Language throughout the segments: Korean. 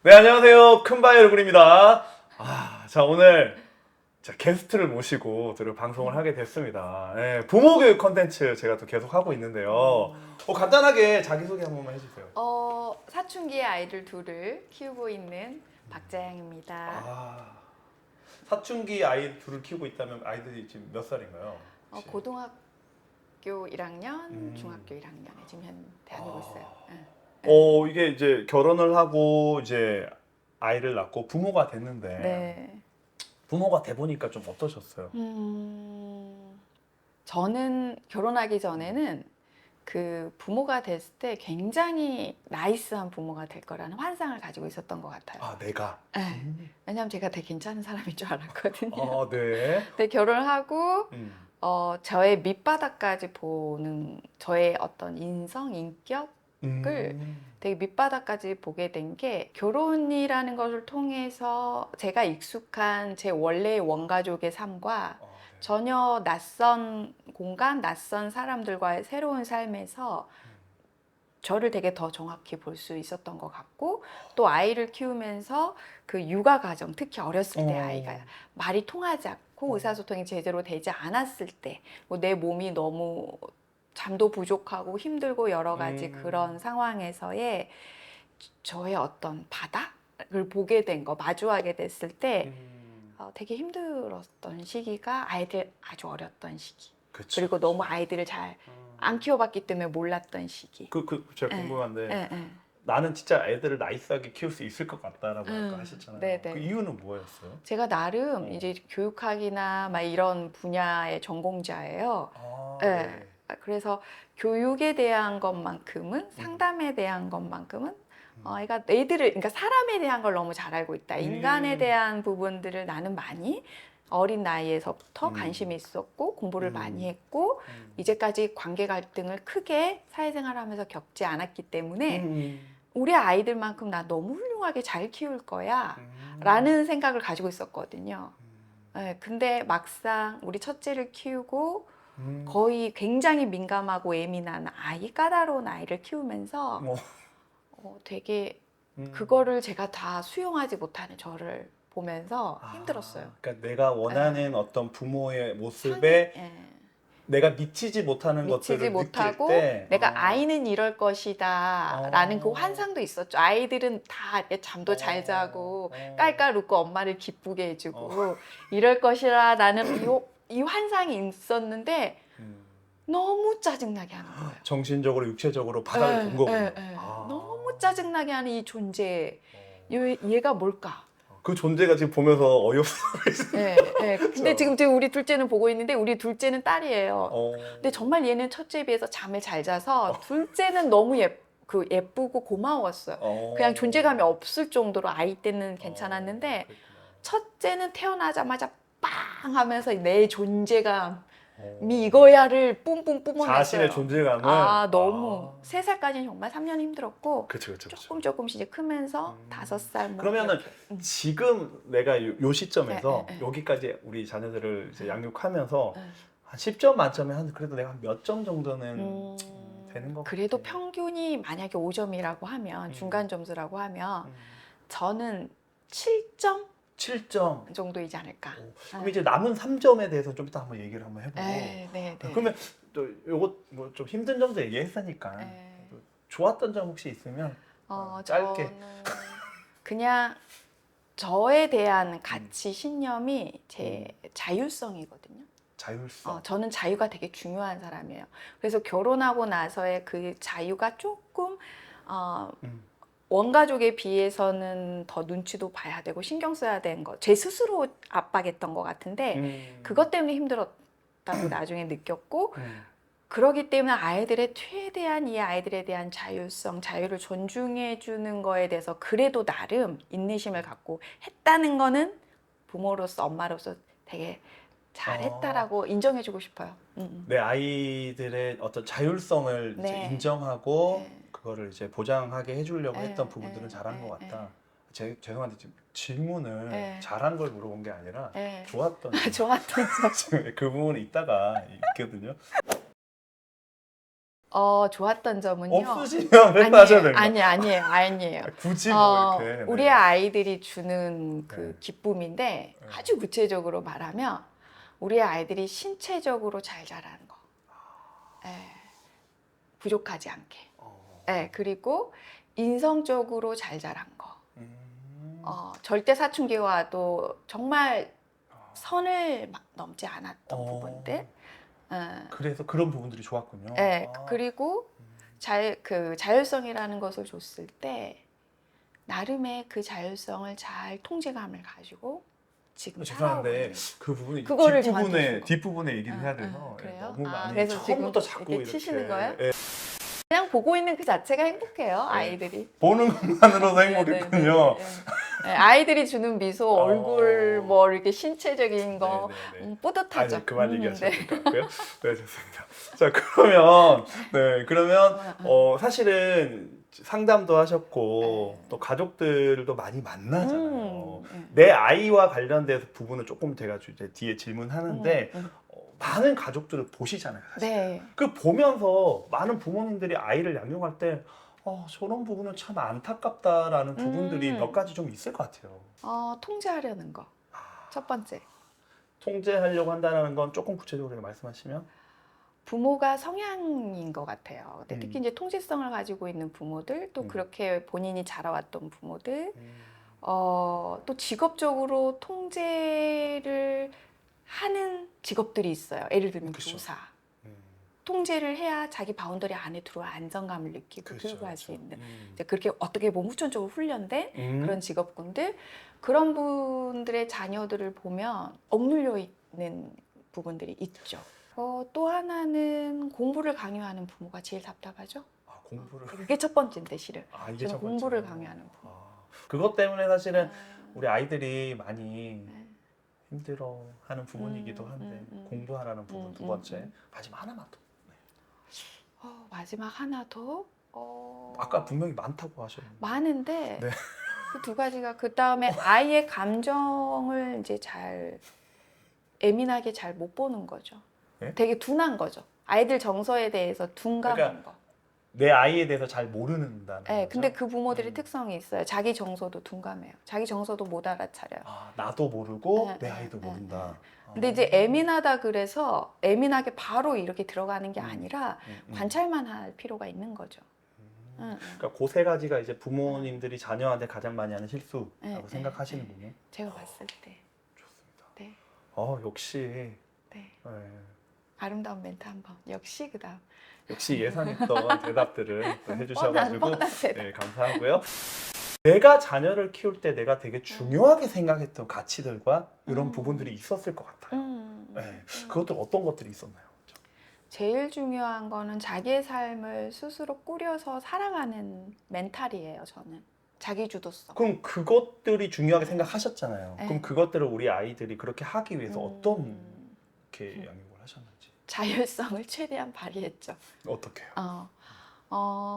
네, 안녕하세요. 큰바이 얼굴입니다. 자, 오늘 게스트를 모시고 또 방송을 하게 됐습니다. 부모 교육 컨텐츠 제가 또 계속 하고 있는데요. 간단하게 자기소개 한 번만 해주세요. 사춘기의 아이들 둘을 키우고 있는 박자영입니다. 사춘기 아이 둘을 키우고 있다면 아이들이 지금 몇 살인가요? 혹시? 고등학교 1학년, 중학교 1학년에 지금 다니고 있어요. 이게 이제 결혼을 하고 이제 아이를 낳고 부모가 됐는데 네. 부모가 돼 보니까 좀 어떠셨어요? 저는 결혼하기 전에는 그 부모가 됐을 때 굉장히 나이스한 부모가 될 거라는 환상을 가지고 있었던 것 같아요. 내가? 네. 왜냐하면 제가 되게 괜찮은 사람인 줄 알았거든요. 네. 근데 결혼을 하고 저의 밑바닥까지 보는 저의 어떤 인성, 인격을 되게 밑바닥까지 보게 된 게 결혼이라는 것을 통해서 제가 익숙한 제 원래의 원가족의 삶과 네. 전혀 낯선 공간, 낯선 사람들과의 새로운 삶에서 저를 되게 더 정확히 볼 수 있었던 것 같고, 또 아이를 키우면서 그 육아 과정, 특히 어렸을 때 아이가 말이 통하지 않고 의사소통이 제대로 되지 않았을 때, 뭐 내 몸이 너무 잠도 부족하고 힘들고 여러 가지 그런 상황에서의 저의 어떤 바닥을 보게 된 거, 마주하게 됐을 때 되게 힘들었던 시기가 아이들 아주 어렸던 시기. 그쵸. 그리고 너무 아이들을 잘 안 키워봤기 때문에 몰랐던 시기. 제가 궁금한데 예. 나는 진짜 애들을 나이스하게 키울 수 있을 것 같다라고 아까 하셨잖아요. 네네. 그 이유는 뭐였어요? 제가 나름 이제 교육학이나 막 이런 분야의 전공자예요. 예. 그래서 교육에 대한 것만큼은 상담에 대한 것만큼은 그러니까 그러니까 사람에 대한 걸 너무 잘 알고 있다. 인간에 대한 부분들을 나는 많이 어린 나이에서부터 관심이 있었고 공부를 많이 했고 이제까지 관계 갈등을 크게 사회생활하면서 겪지 않았기 때문에 우리 아이들만큼 나 너무 훌륭하게 잘 키울 거야 라는 생각을 가지고 있었거든요. 근데 막상 우리 첫째를 키우고 거의 굉장히 민감하고 예민한 아이, 까다로운 아이를 키우면서 되게 그거를 제가 다 수용하지 못하는 저를 보면서 힘들었어요. 그러니까 내가 원하는 어떤 부모의 모습에 내가 미치지 못하는 미치지 것들을 못하고 느낄 때 내가 아이는 이럴 것이다 라는 그 환상도 있었죠. 아이들은 다 이렇게 잠도 잘 자고 깔깔 웃고 엄마를 기쁘게 해주고 이럴 것이라 나는 이 환상이 있었는데 너무 짜증나게 하는 거예요. 정신적으로 육체적으로 바닥을 본 거군요. 너무 짜증나게 하는 이 존재, 얘가 뭘까? 그 존재가 지금 보면서 어이없어. 근데 지금 우리 둘째는 보고 있는데 우리 둘째는 딸이에요. 근데 정말 얘는 첫째에 비해서 잠을 잘 자서 둘째는 너무 예쁘고 고마웠어요. 그냥 존재감이 없을 정도로 아이 때는 괜찮았는데 첫째는 태어나자마자 빵 하면서 내 존재감이 이거야를 뿜뿜 뿜어냈어요. 자신의 존재감을 너무 3살까지는 정말 3년 힘들었고 그쵸. 조금씩 이제 크면서 5살 뭐 그러면은 이렇게. 지금 내가 요 시점에서 네. 여기까지 우리 자녀들을 이제 양육하면서 한 10점 만점에 한 그래도 내가 몇 점 정도는 되는 것 그래도 같아요. 평균이 만약에 5점이라고 하면 중간 점수라고 하면 저는 7점 7점 정도이지 않을까. 그럼 이제 남은 3점에 대해서 좀 이따 한번 얘기를 한번 해보고 네. 그러면 또 요거 뭐 좀 힘든 점도 얘기했으니까 또 좋았던 점 혹시 있으면 짧게 저는 그냥 저에 대한 가치 신념이 제 자율성이거든요. 자율성. 저는 자유가 되게 중요한 사람이에요. 그래서 결혼하고 나서의 그 자유가 조금 원가족에 비해서는 더 눈치도 봐야 되고 신경 써야 되는 거. 제 스스로 압박했던 것 같은데 그것 때문에 힘들었다고 나중에 느꼈고 그러기 때문에 최대한 이 아이들에 대한 자율성, 자유를 존중해 주는 거에 대해서 그래도 나름 인내심을 갖고 했다는 거는 부모로서 엄마로서 되게 잘했다라고 인정해주고 싶어요. 내 아이들의 어떤 자율성을 이제 인정하고 그거를 이제 보장하게 해주려고 했던 부분들은 잘한 것 같다. 죄송한데 지금 질문을 잘한 걸 물어본 게 아니라 좋았던 좋았던 점. 그 부분은 이따가 있거든요. 좋았던 점은요. 없으시면 회사하셔야 되는 거예요. 아니에요. 굳이 뭐 이렇게. 우리 아이들이 주는 그 네. 기쁨인데 네. 아주 구체적으로 말하면 우리 아이들이 신체적으로 잘 자라는 거. 예. 부족하지 않게. 예, 그리고 인성적으로 잘 자란 거. 절대 사춘기가 와도 정말 선을 막 넘지 않았던 부분들. 그래서 그런 부분들이 좋았군요. 네, 그리고 자율성이라는 것을 줬을 때 나름의 그 자율성을 잘 통제감을 가지고 지금 살아오고 죄송한데 있는 그 부분이 그거를 뒷부분에 얘기를 해야 돼서 그래요? 너무 많이 그래서 처음부터 지금 자꾸 이렇게 이렇게 치시는 거예요? 예, 그냥 보고 있는 그 자체가 행복해요, 아이들이. 보는 것만으로도 행복했군요. 네, 아이들이 주는 미소, 얼굴, 뭐 이렇게 신체적인 거 뿌듯하죠. 아니 그만 얘기하셔도 될 것 같고요. 네, 좋습니다. 자 그러면 사실은 상담도 하셨고 또 가족들도 많이 만나잖아요. 내 아이와 관련돼서 부분은 조금 제가 이제 뒤에 질문하는데 많은 가족들을 보시잖아요. 사실. 네. 그 보면서 많은 부모님들이 아이를 양육할 때 저런 부분은 참 안타깝다라는 부분들이 몇 가지 좀 있을 것 같아요. 통제하려는 거. 첫 번째. 통제하려고 한다는 건 조금 구체적으로 말씀하시면? 부모가 성향인 것 같아요. 근데 특히 이제 통제성을 가지고 있는 부모들, 또 그렇게 본인이 자라왔던 부모들, 또 직업적으로 통제를 하는 직업들이 있어요. 예를 들면 그쵸. 교사. 통제를 해야 자기 바운더리 안에 들어와 안정감을 느끼고 교육을 할 수 있는 이제 그렇게 어떻게 보면 후천적으로 훈련된 그런 직업군들, 그런 분들의 자녀들을 보면 억눌려 있는 부분들이 있죠. 또 하나는 공부를 강요하는 부모가 제일 답답하죠. 공부를. 그게 첫 번째인데 실은 이게 저는 공부를 강요하는 부모. 그것 때문에 사실은 우리 아이들이 많이 힘들어하는 부분이기도 한데 공부하라는 부분 두 번째. 마지막 하나만 더. 마지막 하나 더. 아까 분명히 많다고 하셨는데. 많은데 네. 그 두 가지가 그 다음에 아이의 감정을 이제 잘 예민하게 잘 못 보는 거죠. 네? 되게 둔한 거죠. 아이들 정서에 대해서 둔감한 그러니까 거. 내 아이에 대해서 잘 모르는다는 네, 거죠. 근데 그 부모들의 특성이 있어요. 자기 정서도 둔감해요. 자기 정서도 못 알아차려요. 나도 모르고 내 아이도 모른다. 근데 이제 예민하다 그래서 예민하게 바로 이렇게 들어가는 게 아니라 관찰만 할 필요가 있는 거죠. 그러니까 그 세 가지가 이제 부모님들이 자녀한테 가장 많이 하는 실수라고 생각하시는군요. 제가 봤을 때. 좋습니다. 네. 역시. 네. 네. 아름다운 멘트 한번. 역시 그다음. 역시 예상했던 대답들을 또 해주셔가지고 뻔한 대답. 네, 감사하고요. 내가 자녀를 키울 때 내가 되게 중요하게 생각했던 가치들과 이런 부분들이 있었을 것 같아요. 네. 그것들 어떤 것들이 있었나요? 제일 중요한 거는 자기의 삶을 스스로 꾸려서 살아가는 멘탈이에요, 저는. 자기 주도성. 그럼 그것들이 중요하게 생각하셨잖아요. 네. 그럼 그것들을 우리 아이들이 그렇게 하기 위해서 어떤 이렇게 양육을 하셨는지. 자율성을 최대한 발휘했죠. 어떻게요?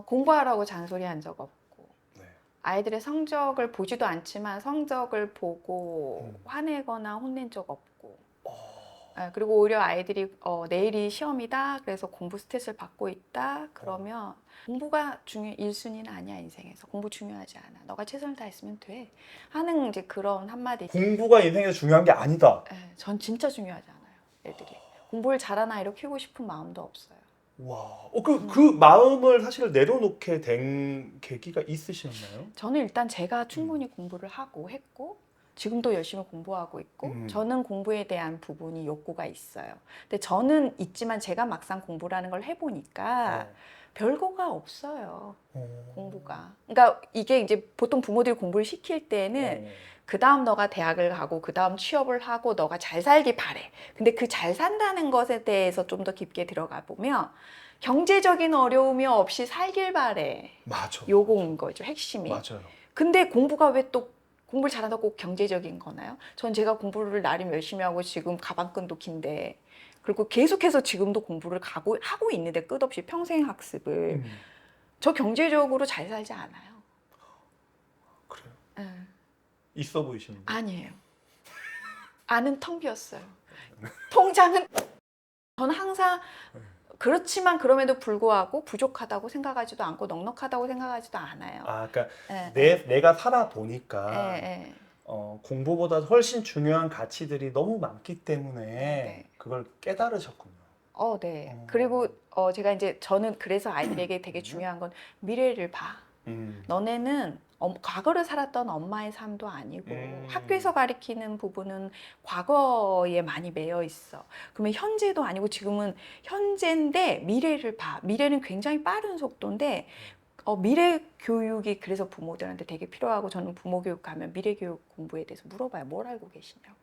공부하라고 잔소리한 적 없고, 네. 아이들의 성적을 보지도 않지만 성적을 보고 화내거나 혼낸 적 없고, 그리고 오히려 아이들이 내일이 시험이다, 그래서 공부 스트레스를 받고 있다, 그러면 공부가 1순위는 아니야, 인생에서. 공부 중요하지 않아. 너가 최선을 다했으면 돼. 하는 이제 그런 한마디. 공부가 인생에서 중요한 게 아니다. 네, 전 진짜 중요하지 않아요, 애들이. 공부를 잘하는 아이로 키우고 싶은 마음도 없어요. 와, 그 마음을 사실 내려놓게 된 계기가 있으셨나요? 저는 일단 제가 충분히 공부를 하고 했고, 지금도 열심히 공부하고 있고, 저는 공부에 대한 부분이 욕구가 있어요. 근데 저는 있지만 제가 막상 공부라는 걸 해보니까 별거가 없어요. 공부가. 그러니까 이게 이제 보통 부모들이 공부를 시킬 때는 그 다음 너가 대학을 가고 그 다음 취업을 하고 너가 잘 살기 바래. 근데 그 잘 산다는 것에 대해서 좀 더 깊게 들어가 보면 경제적인 어려움이 없이 살길 바래. 맞아. 요거인 거죠, 핵심이. 맞아요. 근데 공부가 왜 또 공부를 잘한다고 꼭 경제적인 거나요? 전 제가 공부를 나름 열심히 하고 지금 가방끈도 긴데, 그리고 계속해서 지금도 공부를 하고 있는데 끝없이 평생 학습을. 저 경제적으로 잘 살지 않아요. 그래요? 네. 있어 보이시는데. 아니에요. 안은 텅 비었어요. 통장은 저는 항상 그렇지만 그럼에도 불구하고 부족하다고 생각하지도 않고 넉넉하다고 생각하지도 않아요. 아, 그러니까 예, 내가 살아보니까 예. 공부보다 훨씬 중요한 가치들이 너무 많기 때문에 네. 그걸 깨달으셨군요. 네. 그리고 제가 이제 저는 그래서 아이들에게 되게 중요한 건 미래를 봐. 너네는 과거를 살았던 엄마의 삶도 아니고 학교에서 가르치는 부분은 과거에 많이 매여 있어. 그러면 현재도 아니고 지금은 현재인데 미래를 봐. 미래는 굉장히 빠른 속도인데 미래 교육이 그래서 부모들한테 되게 필요하고 저는 부모 교육 가면 미래 교육 공부에 대해서 물어봐요. 뭘 알고 계시냐고.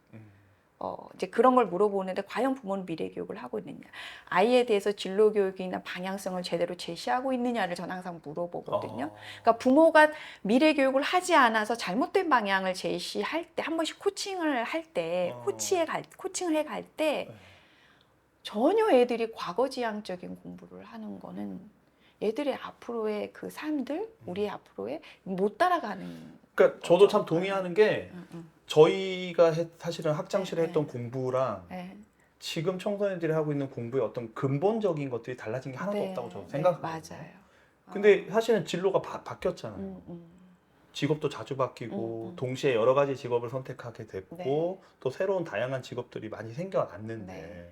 이제 그런 걸 물어보는데 과연 부모는 미래 교육을 하고 있느냐, 아이에 대해서 진로 교육이나 방향성을 제대로 제시하고 있느냐를 저는 항상 물어보거든요. 그러니까 부모가 미래 교육을 하지 않아서 잘못된 방향을 제시할 때, 한 번씩 코칭을 할 때, 코칭을 해 갈 때 전혀 애들이 과거지향적인 공부를 하는 거는 애들의 앞으로의 그 삶들, 우리의 앞으로의 못 따라가는. 그러니까 저도 참 동의하는 게 저희가 사실은 학창시절에 네, 했던 공부랑 네. 지금 청소년들이 하고 있는 공부의 어떤 근본적인 것들이 달라진 게 하나도 네, 없다고 저도 네, 생각하거든요. 맞아요. 근데 사실은 진로가 바뀌었잖아요. 음. 직업도 자주 바뀌고 동시에 여러 가지 직업을 선택하게 됐고 네. 또 새로운 다양한 직업들이 많이 생겨났는데 네.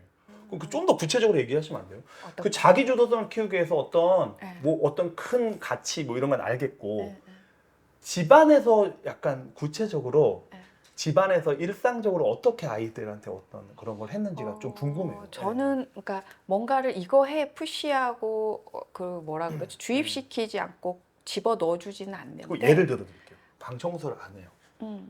그럼 좀 더 구체적으로 얘기하시면 안 돼요? 어떤 그 자기 주도성을 키우기 위해서 어떤 네. 뭐 어떤 큰 가치 뭐 이런 건 알겠고 네, 집안에서 약간 구체적으로 네. 집안에서 일상적으로 어떻게 아이들한테 어떤 그런 걸 했는지가 좀 궁금해요. 저는 그러니까 뭔가를 이거 해 푸시하고 그 뭐라 그러지, 주입시키지 않고 집어 넣어주지는 않는데. 그 예를 들어 드릴게요. 방 청소를 안 해요.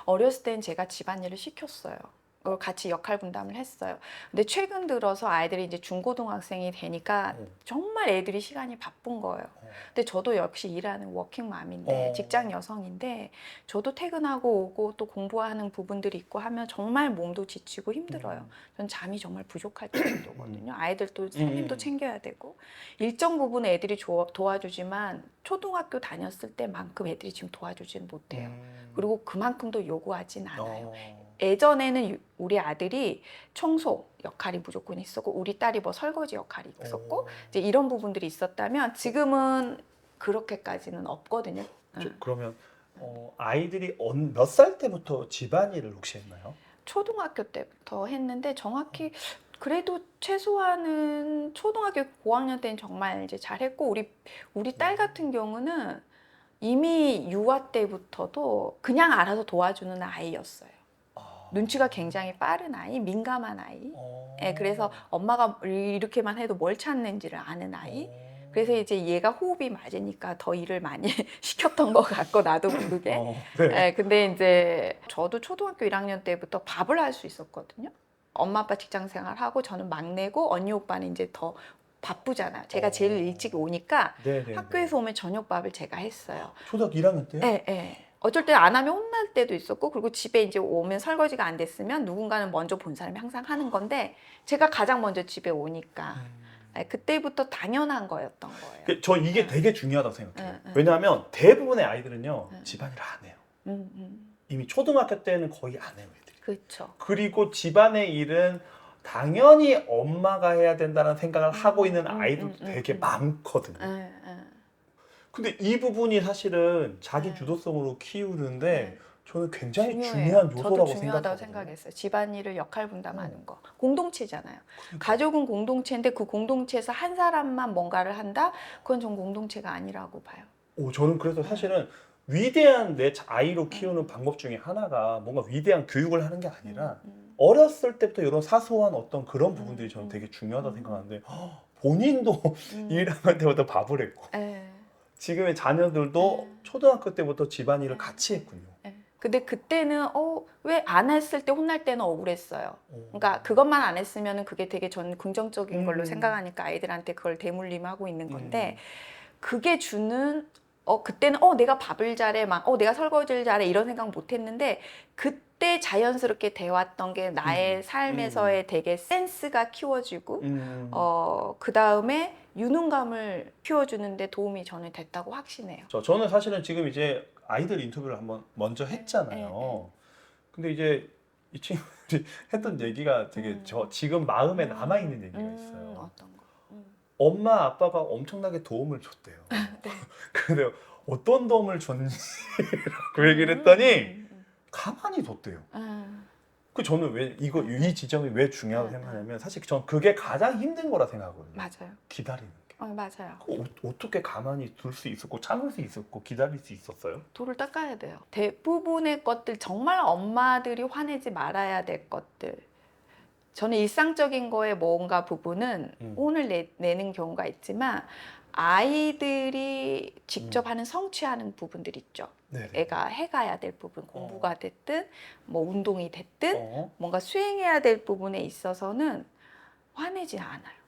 어렸을 땐 제가 집안일을 시켰어요. 그걸 같이 역할 분담을 했어요. 근데 최근 들어서 아이들이 이제 중고등학생이 되니까 정말 애들이 시간이 바쁜 거예요. 근데 저도 역시 일하는 워킹맘인데 직장 여성인데 저도 퇴근하고 오고 또 공부하는 부분들이 있고 하면 정말 몸도 지치고 힘들어요. 전 잠이 정말 부족할 정도거든요. 아이들도 살림도 챙겨야 되고 일정 부분 애들이 도와주지만 초등학교 다녔을 때만큼 애들이 지금 도와주지는 못해요. 그리고 그만큼도 요구하진 않아요. 예전에는 우리 아들이 청소 역할이 무조건 있었고 우리 딸이 뭐 설거지 역할이 있었고 이제 이런 부분들이 있었다면 지금은 그렇게까지는 없거든요. 그러면 아이들이 몇 살 때부터 집안일을 혹시 했나요? 초등학교 때부터 했는데 정확히 그래도 최소한은 초등학교 고학년 때는 정말 이제 잘했고 우리 딸 같은 경우는 이미 유아 때부터도 그냥 알아서 도와주는 아이였어요. 눈치가 굉장히 빠른 아이, 민감한 아이. 그래서 엄마가 이렇게만 해도 뭘 찾는지를 아는 아이. 그래서 이제 얘가 호흡이 맞으니까 더 일을 많이 시켰던 것 같고 나도 모르게. 네. 근데 이제 저도 초등학교 1학년 때부터 밥을 할 수 있었거든요. 엄마 아빠 직장 생활하고 저는 막내고 언니 오빠는 이제 더 바쁘잖아요. 제가 제일 일찍 오니까 학교에서 오면 저녁밥을 제가 했어요. 초등학교 1학년 때요? 네. 어쩔 때 안 하면 혼날 때도 있었고, 그리고 집에 이제 오면 설거지가 안 됐으면 누군가는 먼저 본 사람이 항상 하는 건데 제가 가장 먼저 집에 오니까 그때부터 당연한 거였던 거예요. 저 이게 되게 중요하다고 생각해요. 왜냐하면 대부분의 아이들은요 집안일을 안 해요. 이미 초등학교 때는 거의 안 해요, 애들이. 그렇죠. 그리고 집안의 일은 당연히 엄마가 해야 된다는 생각을 하고 있는 아이들도 되게 많거든요. 근데 이 부분이 사실은 자기 주도성으로 키우는데 저는 굉장히 중요한 요소라고 저도 중요하다고 생각하거든요. 생각했어요. 집안일을 역할 분담하는 거. 공동체잖아요. 가족은 공동체인데 그 공동체에서 한 사람만 뭔가를 한다? 그건 전 공동체가 아니라고 봐요. 저는 그래서 사실은 위대한 내 아이로 키우는 방법 중에 하나가 뭔가 위대한 교육을 하는 게 아니라 어렸을 때부터 이런 사소한 어떤 그런 부분들이 저는 되게 중요하다고 생각하는데 본인도 1학년 때부터 밥을 했고 지금의 자녀들도 초등학교 때부터 집안일을 같이 했군요. 근데 그때는 왜 안 했을 때 혼날 때는 억울했어요. 그러니까 그것만 안 했으면 그게 되게 전 긍정적인 걸로 생각하니까 아이들한테 그걸 대물림하고 있는 건데 그게 주는 그때는 내가 밥을 잘해 막 내가 설거지를 잘해 이런 생각 못 했는데 그때 자연스럽게 돼왔던 게 나의 삶에서의 되게 센스가 키워지고 그 다음에 유능감을 키워주는데 도움이 저는 됐다고 확신해요. 저는 사실은 지금 이제 아이들 인터뷰를 한번 먼저 했잖아요. 근데 이제 이 친구들이 했던 얘기가 되게 저 지금 마음에 남아 있는 얘기가 있어요. 어떤 거? 엄마 아빠가 엄청나게 도움을 줬대요. 네. 근데 어떤 도움을 줬니? 그 얘기를 했더니 가만히 뒀대요. 그 저는 왜 이 지점이 왜 중요하다고 생각하냐면 사실 전 그게 가장 힘든 거라 생각하거든요. 맞아요. 기다리는 게. 맞아요. 어떻게 가만히 둘 수 있었고 참을 수 있었고 기다릴 수 있었어요? 돌을 닦아야 돼요. 대부분의 것들 정말 엄마들이 화내지 말아야 될 것들. 저는 일상적인 거에 뭔가 부분은 혼을 내는 경우가 있지만 아이들이 직접 하는 성취하는 부분들 있죠. 네네. 애가 해가야 될 부분, 공부가 됐든 뭐 운동이 됐든 뭔가 수행해야 될 부분에 있어서는 화내지 않아요.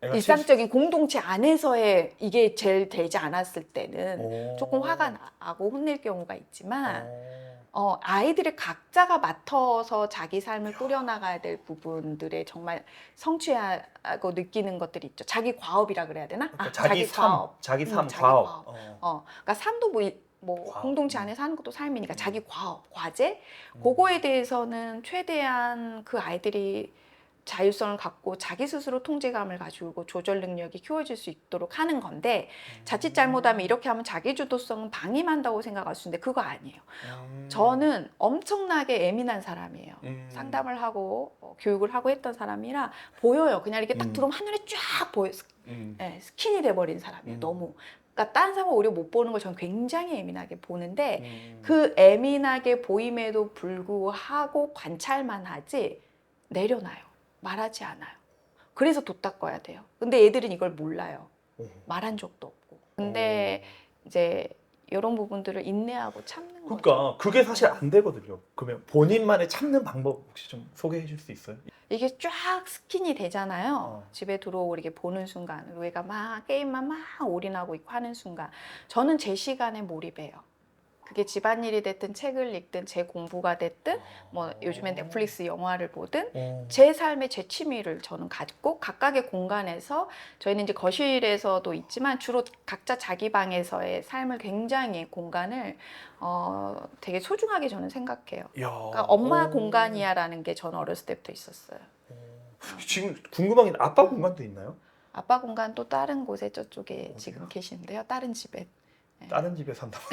일상적인 공동체 안에서의 이게 제일 되지 않았을 때는 조금 화가 나고 혼낼 경우가 있지만 아이들이 각자가 맡아서 자기 삶을 꾸려나가야 될 부분들에 정말 성취하고 느끼는 것들이 있죠. 자기 과업이라 그래야 되나? 그러니까 자기 삶, 자기 삶, 과업. 그러니까 삶도 뭐 과업. 공동체 안에서 하는 것도 삶이니까 자기 과업, 과제 그거에 대해서는 최대한 그 아이들이 자율성을 갖고 자기 스스로 통제감을 가지고 조절 능력이 키워질 수 있도록 하는 건데 자칫 잘못하면 이렇게 하면 자기 주도성은 방임한다고 생각할 수 있는데 그거 아니에요. 저는 엄청나게 예민한 사람이에요. 상담을 하고 교육을 하고 했던 사람이라 보여요. 그냥 이렇게 딱 들어오면 한눈에 쫙 보여. 네, 스킨이 돼버린 사람이에요. 너무. 그러니까 딴 사람은 오히려 못 보는 걸 저는 굉장히 예민하게 보는데 그 예민하게 보임에도 불구하고 관찰만 하지 내려놔요. 말하지 않아요. 그래서 도 닦아야 돼요. 근데 애들은 이걸 몰라요. 말한 적도 없고. 근데 이제 이런 부분들을 인내하고 참는 거죠. 그러니까 그게 사실 안 되거든요. 그러면 본인만의 참는 방법 혹시 좀 소개해 줄 수 있어요? 이게 쫙 스킨이 되잖아요. 집에 들어오고 이렇게 보는 순간 얘가 막 게임만 막 올인하고 있고 하는 순간 저는 제 시간에 몰입해요. 그게 집안일이 됐든 책을 읽든 제 공부가 됐든 뭐 요즘엔 넷플릭스 영화를 보든 제 삶의 제 취미를 저는 가지고 각각의 공간에서 저희는 이제 거실에서도 있지만 주로 각자 자기 방에서의 삶을 굉장히 공간을 되게 소중하게 저는 생각해요. 그러니까 엄마 공간이야라는 게 저는 어렸을 때부터 있었어요. 지금 궁금한 게 아빠 공간도 있나요? 아빠 공간 또 다른 곳에 저쪽에 지금 계시는데요. 다른 집에. 다른 집에 산다고?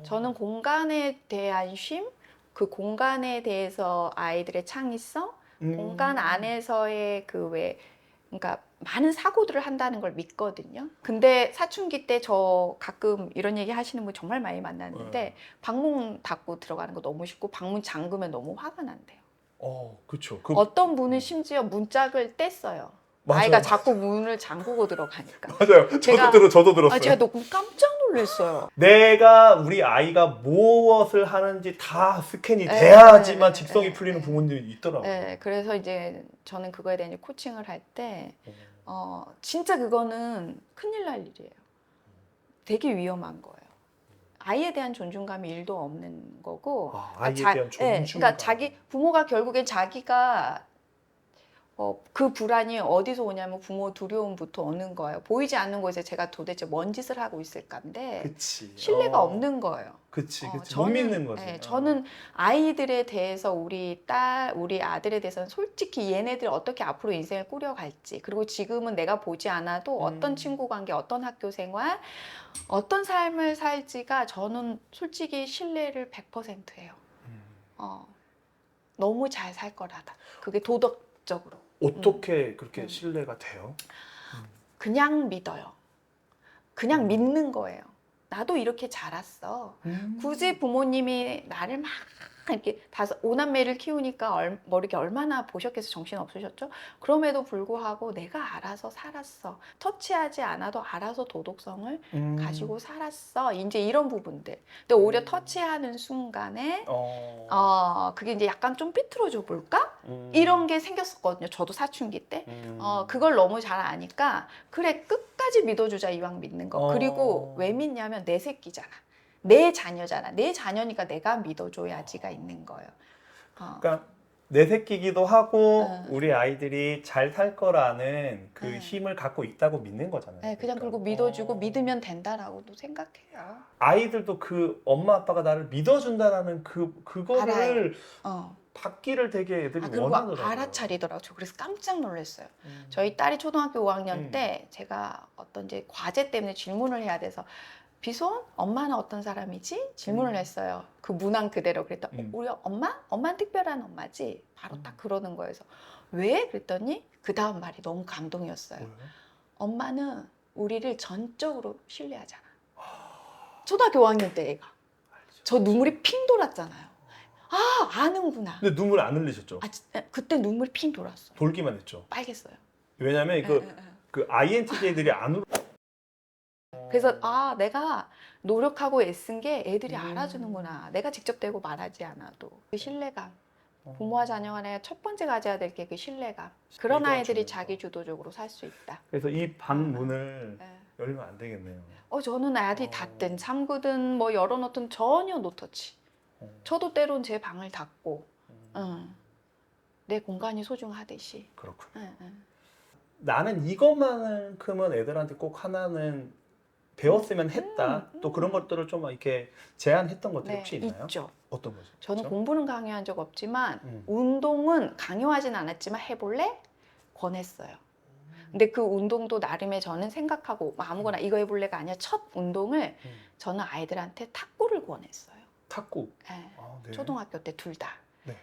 저는 공간에 대한 쉼, 그 공간에 대해서 아이들의 창의성, 공간 안에서의 그러니까 많은 사고들을 한다는 걸 믿거든요. 근데 사춘기 때 저 가끔 이런 얘기 하시는 분 정말 많이 만났는데 방문 닫고 들어가는 거 너무 싫고 방문 잠그면 너무 화가 난대요. 그렇죠. 어떤 분은 심지어 문짝을 뗐어요. 맞아요. 아이가 자꾸 문을 잠그고 들어가니까. 맞아요. 저도 들었어요. 제가 너무 깜짝 놀랐어요. 우리 아이가 무엇을 하는지 다 스캔이 돼야지만 직성이 풀리는 부분들이 있더라고요. 네, 그래서 이제 저는 그거에 대한 코칭을 할 때 진짜 그거는 큰일 날 일이에요. 되게 위험한 거예요. 아이에 대한 존중감이 1도 없는 거고 아이에 대한 존중감. 그러니까 자기 부모가 결국엔 자기가 그 불안이 어디서 오냐면 부모 두려움부터 오는 거예요. 보이지 않는 곳에 제가 도대체 뭔 짓을 하고 있을까인데 그치. 신뢰가 없는 거예요. 그치. 못 믿는 거지. 네, 저는 아이들에 대해서 우리 아들에 대해서는 솔직히 얘네들이 어떻게 앞으로 인생을 꾸려갈지 그리고 지금은 내가 보지 않아도 어떤 친구 관계, 어떤 학교 생활, 어떤 삶을 살지가 저는 솔직히 신뢰를 100%예요. 너무 잘 살 거라다. 그게 도덕적으로. 어떻게 그렇게 신뢰가 돼요? 그냥 믿어요. 그냥 믿는 거예요. 나도 이렇게 자랐어. 굳이 부모님이 나를 막 이렇게 5남매를 키우니까 머리가 얼마나 보셨겠어. 정신 없으셨죠? 그럼에도 불구하고 내가 알아서 살았어. 터치하지 않아도 알아서 도덕성을 가지고 살았어. 이제 이런 부분들. 근데 오히려 터치하는 순간에 그게 이제 약간 좀 삐뚤어져 볼까? 이런 게 생겼었거든요. 저도 사춘기 때. 그걸 너무 잘 아니까 그래 끝까지 믿어주자 이왕 믿는 거. 그리고 왜 믿냐면 내 새끼잖아. 내 자녀잖아. 내 자녀니까 내가 믿어줘야지가 있는 거예요. 그러니까 내 새끼기도 하고 응. 우리 아이들이 잘 살 거라는 그 응. 힘을 갖고 있다고 믿는 거잖아요. 네, 그냥 그러니까. 그리고 믿어주고 믿으면 된다라고도 생각해요. 아이들도 그 엄마 아빠가 나를 믿어준다라는 그거를 알아요. 받기를 되게 애들이 그리고 원하더라고요. 알아차리더라고요. 저 그래서 깜짝 놀랐어요. 음. 저희 딸이 초등학교 5학년 때 제가 어떤 이제 과제 때문에 질문을 해야 돼서 비손, 엄마는 어떤 사람이지? 질문을 했어요. 그 문항 그대로. 그랬더니 우리 엄마? 엄마는 특별한 엄마지? 바로 딱 그러는 거예요. 그래서 왜? 그랬더니 그 다음 말이 너무 감동이었어요. 뭐예요? 엄마는 우리를 전적으로 신뢰하잖아. 초등학교 5학년 때 애가. 저 눈물이 핑 돌았잖아요. 아, 아는구나. 근데 눈물 안 흘리셨죠? 그때 눈물이 핑 돌았어. 돌기만 했죠. 빨갰어요. 왜냐면 그 INTJ들이 안 울어. 그래서 내가 노력하고 애쓴 게 애들이 알아주는구나. 내가 직접 대고 말하지 않아도. 그 신뢰감. 부모와 자녀 간에 첫 번째 가져야 될 게 그 신뢰감. 그런 아이들이 믿어주면서. 자기 주도적으로 살 수 있다. 그래서 이 방문을 네. 열면 안 되겠네요. 저는 아이들이 닫든 잠그든 뭐 열어놓든 전혀 노터치. 저도 때론 제 방을 닫고 내 공간이 소중하듯이. 그렇군요. 나는 이것만큼은 애들한테 꼭 하나는 배웠으면 했다. 또 그런 것들을 좀 이렇게 제안했던 것들이 혹시 있나요? 있죠. 어떤 거죠? 저는 그렇죠? 공부는 강요한 적 없지만 운동은 강요하진 않았지만 해볼래? 권했어요. 근데 그 운동도 나름의 저는 생각하고 아무거나 이거 해볼래가 아니라 첫 운동을 저는 아이들한테 탁구를 권했어요. 탁구? 네. 네. 초등학교 때 둘 다. 네.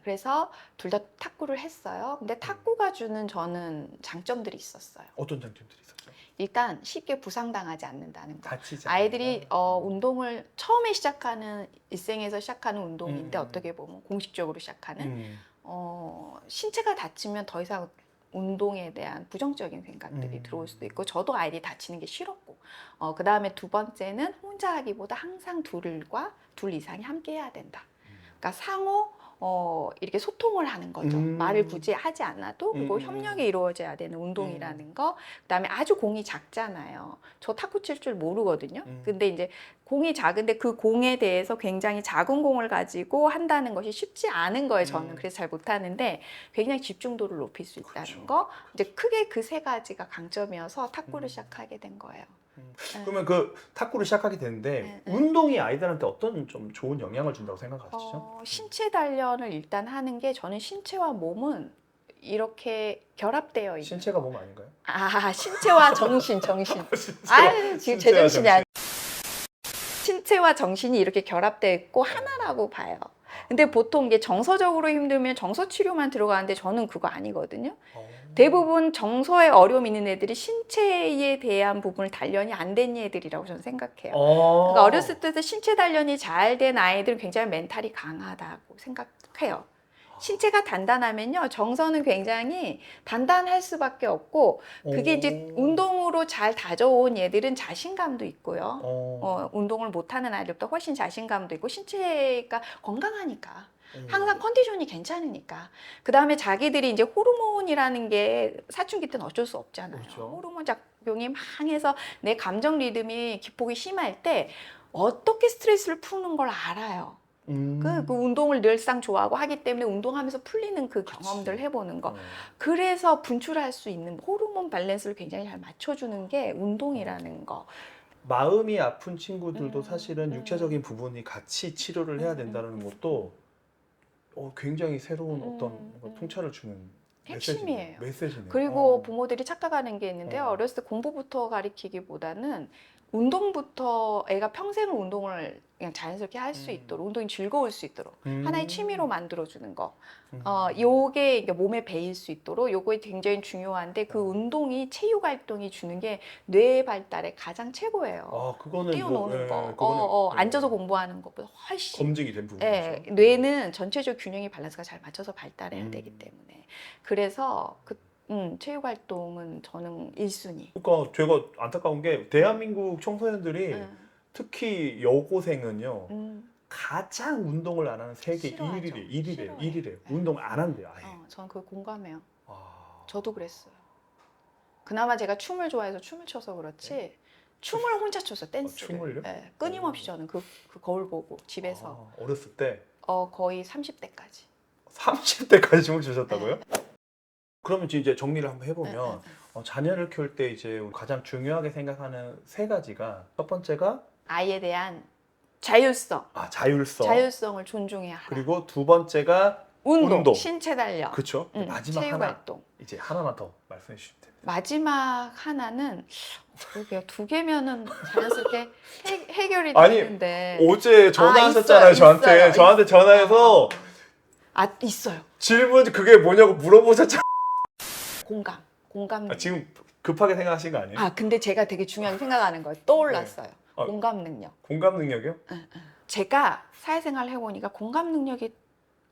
그래서 둘 다 탁구를 했어요. 근데 탁구가 주는 저는 장점들이 있었어요. 어떤 장점들이 있었죠? 일단 쉽게 부상당하지 않는다는 거. 다치지 아이들이 않는다? 운동을 처음에 시작하는 일생에서 시작하는 운동인데 어떻게 보면 공식적으로 시작하는 신체가 다치면 더 이상 운동에 대한 부정적인 생각들이 들어올 수도 있고 저도 아이들이 다치는 게 싫었고 그 다음에 두 번째는 혼자 하기보다 항상 둘 이상이 함께 해야 된다. 그러니까 상호 이렇게 소통을 하는 거죠. 말을 굳이 하지 않아도 그리고 협력이 이루어져야 되는 운동이라는 거. 그다음에 아주 공이 작잖아요. 저 탁구 칠 줄 모르거든요. 근데 이제 공이 작은데 그 공에 대해서 굉장히 작은 공을 가지고 한다는 것이 쉽지 않은 거예요. 저는 그래서 잘 못하는데 굉장히 집중도를 높일 수 있다는 그렇죠. 거. 이제 크게 그 세 가지가 강점이어서 탁구를 시작하게 된 거예요. 그러면 그 탁구를 시작하게 되는데 운동이 아이들한테 어떤 좀 좋은 영향을 준다고 생각하시죠? 신체 단련을 일단 하는 게 저는 신체와 몸은 이렇게 결합되어 있는 신체가 몸 아닌가요? 신체와 정신. 지금 제정신이 아니에요. 신체와 정신이 이렇게 결합되어 있고 하나라고 봐요. 근데 보통 이게 정서적으로 힘들면 정서 치료만 들어가는데 저는 그거 아니거든요. 대부분 정서에 어려움이 있는 애들이 신체에 대한 부분을 단련이 안 된 애들이라고 저는 생각해요. 그러니까 어렸을 때부터 신체 단련이 잘 된 아이들은 굉장히 멘탈이 강하다고 생각해요. 신체가 단단하면요, 정서는 굉장히 단단할 수밖에 없고, 그게 이제 운동으로 잘 다져온 얘들은 자신감도 있고요. 운동을 못하는 아이들보다 훨씬 자신감도 있고, 신체가 건강하니까. 항상 컨디션이 괜찮으니까. 그 다음에 자기들이 이제 호르몬이라는 게 사춘기 때는 어쩔 수 없잖아요. 그렇죠. 호르몬 작용이 막 해서 내 감정 리듬이 기폭이 심할 때 어떻게 스트레스를 푸는 걸 알아요. 그 운동을 늘상 좋아하고 하기 때문에 운동하면서 풀리는 그 경험들을 해보는 거. 그래서 분출할 수 있는 호르몬 밸런스를 굉장히 잘 맞춰주는 게 운동이라는 거. 마음이 아픈 친구들도 사실은 육체적인 부분이 같이 치료를 해야 된다는 것도 굉장히 새로운 어떤 통찰을 주는 핵심이에요. 메시지네요. 그리고 부모들이 착각하는 게 있는데 어렸을 때 공부부터 가르치기보다는 운동부터 애가 평생 운동을 그냥 자연스럽게 할 수 있도록 운동이 즐거울 수 있도록 하나의 취미로 만들어주는 거. 요게 몸에 배일 수 있도록 요거 굉장히 중요한데 그 운동이 체육 활동이 주는 게 뇌 발달에 가장 최고예요. 그거는 뛰어노는 거, 그거는 앉아서 공부하는 것보다 훨씬 검증이 된 부분이죠. 뇌는 전체적 균형이 밸런스가 잘 맞춰서 발달해야 되기 때문에 그래서 체육 활동은 저는 1순위. 그러니까 제가 안타까운 게 대한민국 청소년들이 특히 여고생은요 가장 운동을 안 하는 세계 싫어하죠. 1위래요. 운동 안 한대요 아예. 저는 그거 공감해요. 저도 그랬어요. 그나마 제가 춤을 좋아해서 춤을 춰서 그렇지 춤을 혼자 췄어요. 댄스를. 춤을요? 네, 끊임없이 저는 그 거울 보고 집에서 어렸을 때 거의 30대까지. 30대까지 춤을 추셨다고요? 그러면 이제 정리를 한번 해보면 자녀를 키울 때 이제 가장 중요하게 생각하는 세 가지가 첫 번째가 아이에 대한 자율성. 자율성. 자율성을 존중해야 하라. 그리고 두 번째가 운동. 신체 단련. 그렇죠. 마지막 체육 하나 활동. 이제 하나만 더 말씀해 주시면 됩니다. 마지막 하나는 그러게요. 두 개면은 자연스럽게 해결이 아니, 되는데. 어제 전화하셨잖아요. 있어요. 저한테 전화해서 있어요. 질문 그게 뭐냐고 물어보셨잖아요. 공감. 지금 급하게 생각하신 거 아니에요? 근데 제가 되게 중요하게 생각하는 거예요. 떠올랐어요. 공감 능력. 공감 능력이요? 제가 사회생활을 해보니까 공감 능력이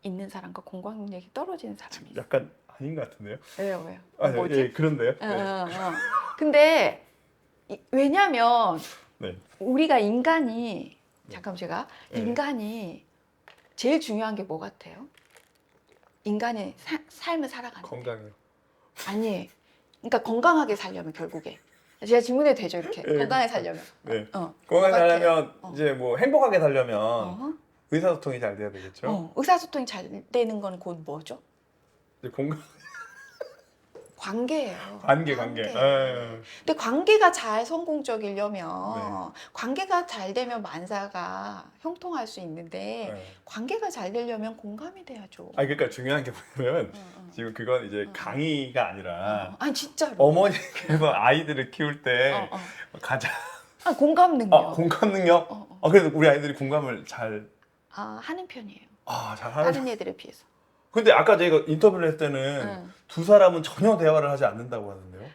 있는 사람과 공감 능력이 떨어지는 사람이 있어요. 약간 아닌 것 같은데요? 왜요? 뭐지? 예, 그런데요? 근데 왜냐면 네. 우리가 인간이 네. 잠깐 제가 네. 인간이 제일 중요한 게 뭐 같아요? 인간의 삶을 살아가는 건강해요. 아니, 그러니까 건강하게 살려면 결국에 제가 질문해도 되죠 이렇게 네. 건강하게 살려면 네. 뭐 건강하게 같아요? 살려면 이제 뭐 행복하게 살려면 의사소통이 잘 돼야 되겠죠. 의사소통이 잘 되는 건 곧 뭐죠? 이제 건강 관계예요. 관계. 예. 근데 관계가 잘 성공적이려면 네. 관계가 잘 되면 만사가 형통할 수 있는데 네. 관계가 잘 되려면 공감이 돼야죠. 그러니까 중요한 게 뭐냐면 지금 그건 이제 강의가 아니라 아니 진짜로. 어머니께서 아이들을 키울 때 가장 공감 능력. 공감 능력. 그래도 우리 아이들이 공감을 잘 하는 편이에요. 잘하는. 다른 애들에 비해서. 근데 아까 제가 인터뷰를 할 때는 두 사람은 전혀 대화를 하지 않는다고 하는데요.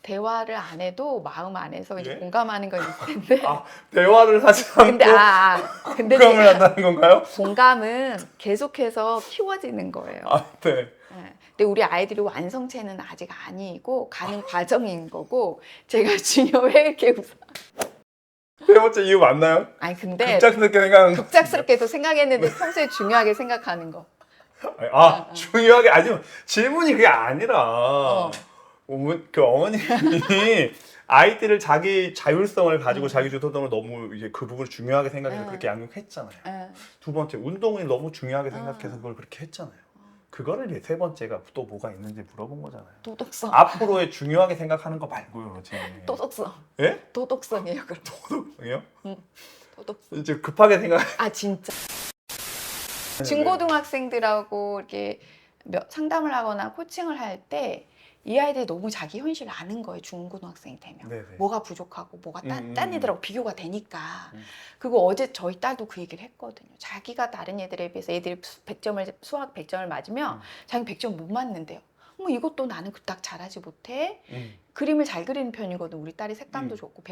대화를 안 해도 마음 안에서 이제 예? 공감하는 건 있을 텐데. 대화를 하지 않고 근데 공감을 한다는 건가요? 공감은 계속해서 키워지는 거예요. 네. 근데 우리 아이들이 완성체는 아직 아니고 가는 과정인 거고 제가 왜 이렇게 웃어? 세 번째 이유 맞나요? 근데 급작스럽게 생각하는 거. 급작스럽게도 생각했는데 평소에 중요하게 생각하는 거. 중요하게 아니면 질문이 그게 아니라 그 어머님이 아이들을 자기 자율성을 가지고 자기 주도성을 너무 이제 그 부분을 중요하게 생각해서 그렇게 양육했잖아요. 두 번째 운동을 너무 중요하게 생각해서 그걸 그렇게 했잖아요. 그거를 이제 세 번째가 또 뭐가 있는지 물어본 거잖아요. 도덕성. 앞으로의 중요하게 생각하는 거 말고요, 지금. 도덕성. 예? 도덕성이에요, 그럼. 도덕성이요? 도덕성. 이제 급하게 생각. 진짜. 중고등학생들하고 이렇게 상담을 하거나 코칭을 할 때 이 아이들이 너무 자기 현실을 아는 거예요. 중고등학생이 되면. 네네. 뭐가 부족하고 뭐가 딴 애들하고 비교가 되니까. 그리고 어제 저희 딸도 그 얘기를 했거든요. 자기가 다른 애들에 비해서 애들이 수학 100점을 맞으면 자기 100점 못 맞는데요. 이것도 나는 그닥 잘하지 못해. 그림을 잘 그리는 편이거든. 우리 딸이 색감도 좋고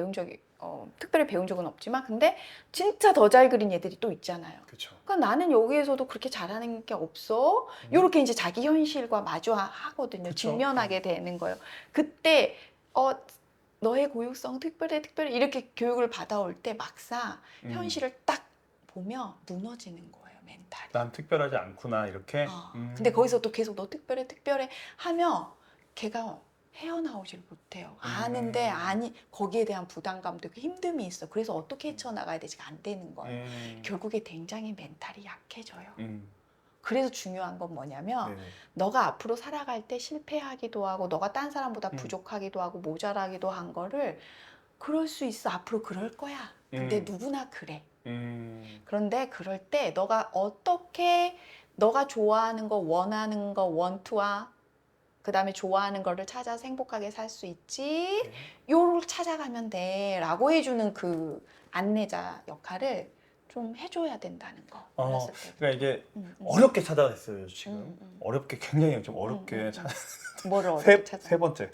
특별히 배운 적은 없지만 근데 진짜 더 잘 그린 애들이 또 있잖아요. 그렇죠. 그러니까 나는 여기에서도 그렇게 잘하는 게 없어. 이렇게 이제 자기 현실과 마주하거든요. 그쵸. 직면하게 되는 거예요. 그때 너의 고유성 특별해 이렇게 교육을 받아올 때 막상 현실을 딱 보면 무너지는 거예요. 멘탈이. 난 특별하지 않구나 이렇게. 근데 거기서 또 계속 너 특별해 하면 걔가 헤어나오질 못해요. 아는데 거기에 대한 부담감도 힘듦이 있어. 그래서 어떻게 헤쳐나가야 되지가 안 되는 거예요. 결국에 굉장히 멘탈이 약해져요. 그래서 중요한 건 뭐냐면 너가 앞으로 살아갈 때 실패하기도 하고 너가 딴 사람보다 부족하기도 하고 모자라기도 한 거를 그럴 수 있어. 앞으로 그럴 거야. 근데 누구나 그래. 그런데 그럴 때 너가 어떻게 너가 좋아하는 거 원하는 거 원투와 그 다음에 좋아하는 거를 찾아서 행복하게 살 수 있지 요를 찾아가면 돼 라고 해주는 그 안내자 역할을 좀 해줘야 된다는 거. 어렸을 때. 그러니까 이게 어렵게 찾아냈어요 지금. 어렵게 굉장히 좀 어렵게 뭐를 어렵게 찾아? 세 번째.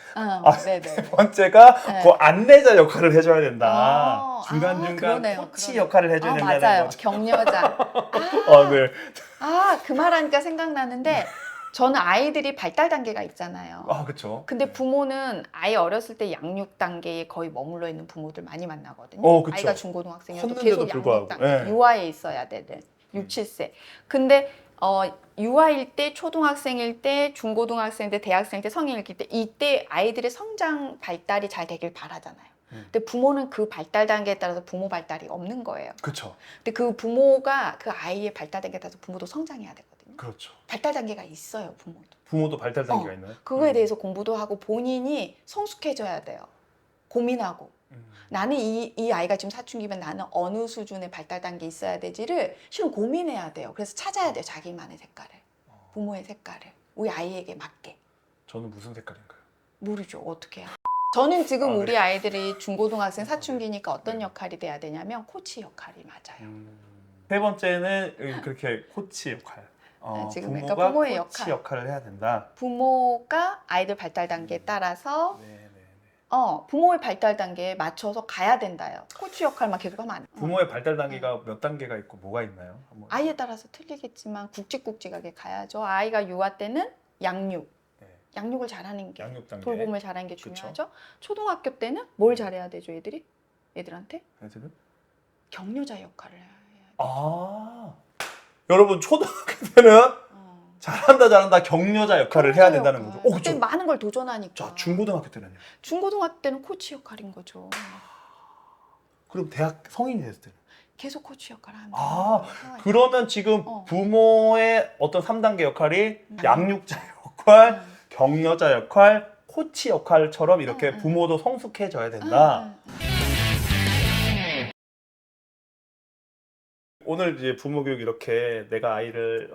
네네. 세 번째가 그 안내자 역할을 해줘야 된다. 중간중간 코치 역할을 해줘야 된다는 맞아요. 거죠. 격려자. 네. 그 말하니까 생각나는데 저는 아이들이 발달 단계가 있잖아요. 그렇죠. 근데 부모는 아이 어렸을 때 양육 단계에 거의 머물러 있는 부모들 많이 만나거든요. 그쵸. 아이가 중고등학생이어도 컸는데도 계속 불구하고. 양육 단계, 유아에 있어야 되는 6, 7세. 근데 유아일 때, 초등학생일 때, 중고등학생 때, 대학생 때, 성인일 때 이때 아이들의 성장 발달이 잘 되길 바라잖아요. 근데 부모는 그 발달 단계에 따라서 부모 발달이 없는 거예요. 그렇죠. 근데 그 부모가 그 아이의 발달 단계에 따라서 부모도 성장해야 되거든요. 그렇죠. 발달 단계가 있어요, 부모도. 부모도 발달 단계가 있나요? 그거에 대해서 공부도 하고 본인이 성숙해져야 돼요. 고민하고. 나는 이 아이가 지금 사춘기면 나는 어느 수준의 발달 단계에 있어야 되지를 실은 고민해야 돼요. 그래서 찾아야 돼요. 자기만의 색깔을. 부모의 색깔을. 우리 아이에게 맞게. 저는 무슨 색깔인가요? 모르죠. 어떻게 해요? 저는 지금 네. 우리 아이들이 중고등학생 사춘기니까 어떤 역할이 돼야 되냐면 코치 역할이 맞아요. 세 번째는 그렇게 코치 역할. 지금 부모가 그러니까 부모의 코치 역할을 해야 된다. 부모가 아이들 발달 단계에 따라서 네네네. 부모의 발달 단계에 맞춰서 가야 된다요. 코치 역할만 계속 하면 안 돼요. 부모의 발달 단계가 몇 단계가 있고 뭐가 있나요? 아이에 따라서 틀리겠지만 굵직굵직하게 가야죠. 아이가 유아 때는 양육. 네. 양육을 잘하는 게 양육 단계. 돌봄을 잘하는 게 그쵸. 중요하죠. 초등학교 때는 뭘 잘해야 되죠, 애들한테? 애들은? 격려자 역할을 해야 돼요. 아, 여러분 초등학교 때는 잘한다 격려자 역할을 해야 된다는 거죠. 그때 그렇죠. 많은 걸 도전하니까. 자, 중고등학교 때는요? 중고등학교 때는 코치 역할인 거죠. 그럼 대학 성인이 됐을 때는? 계속 코치 역할을 하는 그러면 지금 부모의 어떤 3단계 역할이 양육자 역할, 격려자 역할, 코치 역할처럼 이렇게 부모도 성숙해져야 된다. 오늘 이제 부모 교육 이렇게 내가 아이를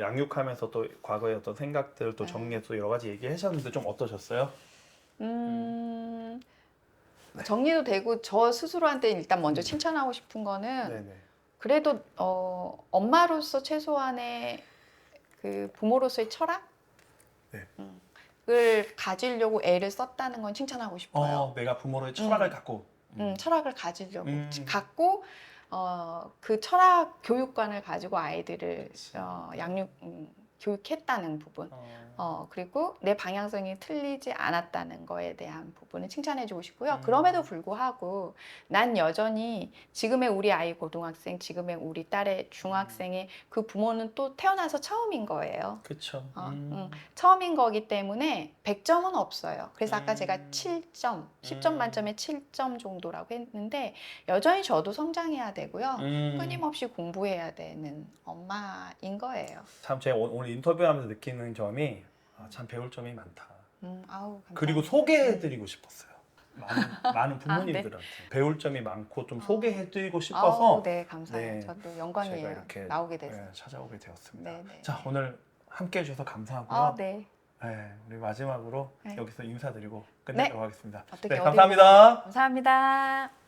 양육하면서 또 과거의 어떤 생각들 또 정리해서 여러 가지 얘기하셨는데 좀 어떠셨어요? 정리도 되고 저 스스로한테 일단 먼저 칭찬하고 싶은 거는 네네. 그래도 엄마로서 최소한의 그 부모로서의 철학을 가지려고 애를 썼다는 건 칭찬하고 싶어요. 내가 부모로의 철학을 갖고 철학을 가지려고 갖고 그 철학 교육관을 가지고 아이들을 교육했다는 부분 그리고 내 방향성이 틀리지 않았다는 거에 대한 부분을 칭찬해주고 싶고요. 그럼에도 불구하고 난 여전히 지금의 우리 아이 고등학생, 지금의 우리 딸의 중학생의 그 부모는 또 태어나서 처음인 거예요. 그렇죠. 처음인 거기 때문에 100점은 없어요. 그래서 아까 제가 7점, 10점 만점에 7점 정도라고 했는데 여전히 저도 성장해야 되고요. 끊임없이 공부해야 되는 엄마인 거예요. 참 제가 오늘 인터뷰하면서 느끼는 점이 참 배울 점이 많다. 감사합니다. 그리고 소개해드리고 싶었어요. 많은 부모님들한테 배울 점이 많고 좀 소개해드리고 싶어서 네, 감사해요. 저도 영광이에요. 제가 이렇게 나오게 돼서. 찾아오게 되었습니다. 네네. 자, 오늘 함께 해주셔서 감사하고요. 네. 우리 마지막으로 여기서 인사드리고 네. 끝내도록 하겠습니다. 어떻게 감사합니다. 감사합니다.